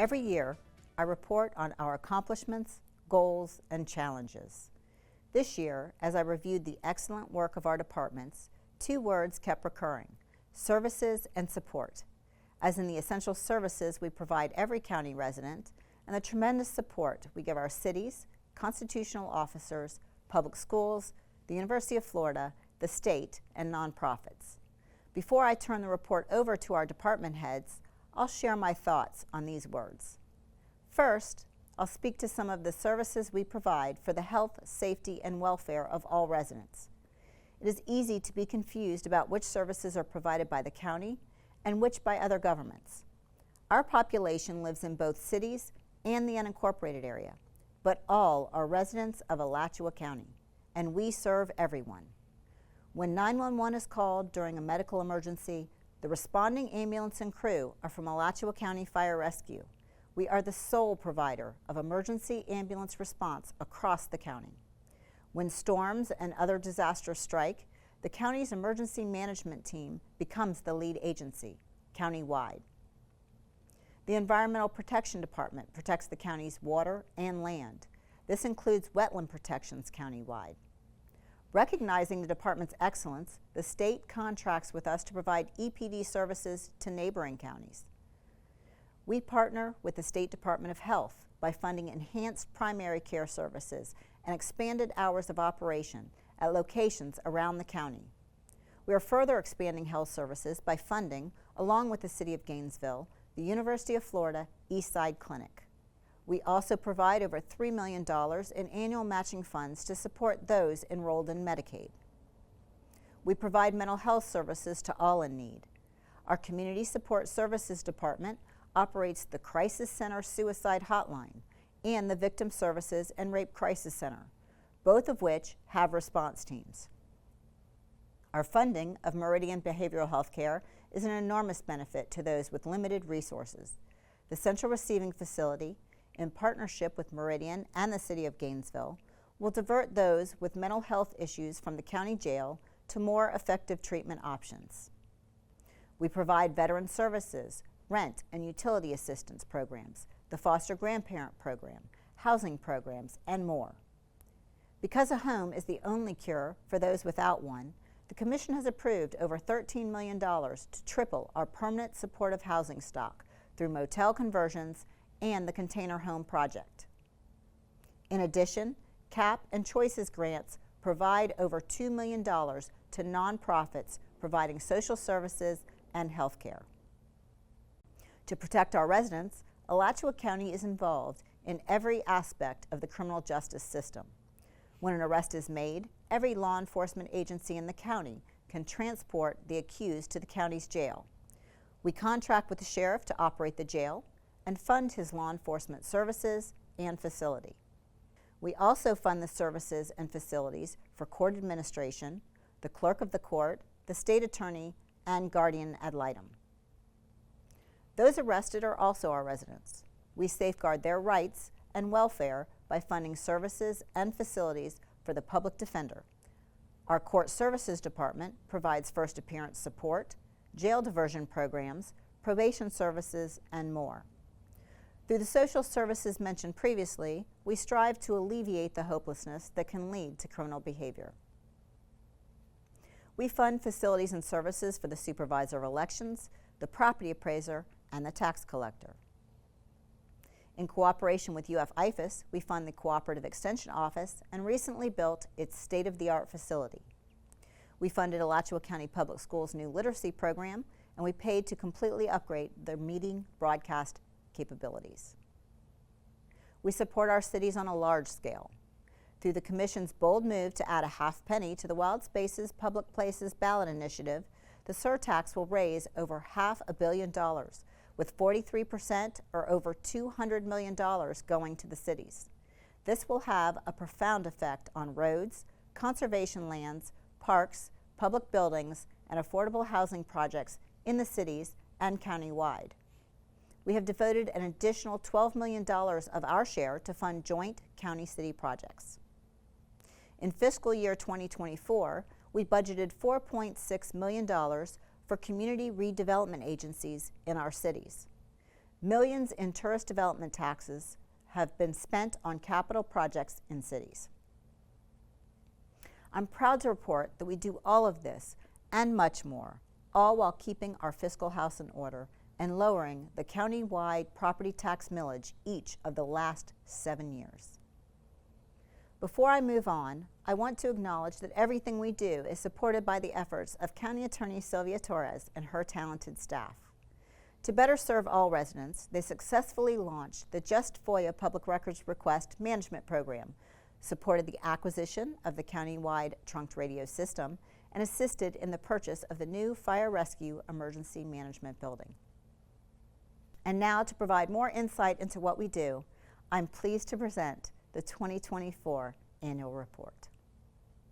Every year, I report on our accomplishments, goals, and challenges. This year, as I reviewed the excellent work of our departments, two words kept recurring: services and support, as in the essential services we provide every county resident and the tremendous support we give our cities, constitutional officers, public schools, the University of Florida, the state, and nonprofits. Before I turn the report over to our department heads, I'll share my thoughts on these words. First, I'll speak to some of the services we provide for the health, safety, and welfare of all residents. It is easy to be confused about which services are provided by the county and which by other governments. Our population lives in both cities and the unincorporated area, but all are residents of Alachua County, and we serve everyone. When 911 is called during a medical emergency, the responding ambulance and crew are from Alachua County Fire Rescue. We are the sole provider of emergency ambulance response across the county. When storms and other disasters strike, the county's emergency management team becomes the lead agency, countywide. The Environmental Protection Department protects the county's water and land. This includes wetland protections countywide. Recognizing the department's excellence, the state contracts with us to provide EPD services to neighboring counties. We partner with the State Department of Health by funding enhanced primary care services and expanded hours of operation at locations around the county. We are further expanding health services by funding, along with the City of Gainesville, the University of Florida Eastside Clinic. We also provide over $3 million in annual matching funds to support those enrolled in Medicaid. We provide mental health services to all in need. Our Community Support Services Department operates the Crisis Center Suicide Hotline and the Victim Services and Rape Crisis Center, both of which have response teams. Our funding of Meridian Behavioral Health Care is an enormous benefit to those with limited resources. The Central Receiving Facility, in partnership with Meridian and the City of Gainesville, will divert those with mental health issues from the county jail to more effective treatment options. We provide veteran services, rent and utility assistance programs, the foster grandparent program, housing programs, and more. Because a home is the only cure for those without one, the Commission has approved over $13 million to triple our permanent supportive housing stock through motel conversions and the Container Home Project. In addition, CAP and Choices grants provide over $2 million to nonprofits providing social services and health care. To protect our residents, Alachua County is involved in every aspect of the criminal justice system. When an arrest is made, every law enforcement agency in the county can transport the accused to the county's jail. We contract with the sheriff to operate the jail and fund his law enforcement services and facility. We also fund the services and facilities for court administration, the clerk of the court, the state attorney, and guardian ad litem. Those arrested are also our residents. We safeguard their rights and welfare by funding services and facilities for the public defender. Our Court Services Department provides first appearance support, jail diversion programs, probation services, and more. Through the social services mentioned previously, we strive to alleviate the hopelessness that can lead to criminal behavior. We fund facilities and services for the supervisor of elections, the property appraiser, and the tax collector. In cooperation with UF-IFAS, we fund the Cooperative Extension Office and recently built its state-of-the-art facility. We funded Alachua County Public Schools' new literacy program, and we paid to completely upgrade their meeting broadcast capabilities. We support our cities on a large scale. Through the Commission's bold move to add a half penny to the Wild Spaces Public Places ballot initiative, the surtax will raise over $500 million, with 43% or over $200 million going to the cities. This will have a profound effect on roads, conservation lands, parks, public buildings, and affordable housing projects in the cities and countywide. We have devoted an additional $12 million of our share to fund joint county-city projects. In fiscal year 2024, we budgeted $4.6 million for community redevelopment agencies in our cities. Millions in tourist development taxes have been spent on capital projects in cities. I'm proud to report that we do all of this and much more, all while keeping our fiscal house in order and lowering the county-wide property tax millage each of the last 7 years. Before I move on, I want to acknowledge that everything we do is supported by the efforts of County Attorney Sylvia Torres and her talented staff. To better serve all residents, they successfully launched the Just FOIA Public Records Request Management Program, supported the acquisition of the county-wide trunked radio system, and assisted in the purchase of the new Fire Rescue Emergency Management Building. And now, to provide more insight into what we do, I'm pleased to present the 2024 Annual Report.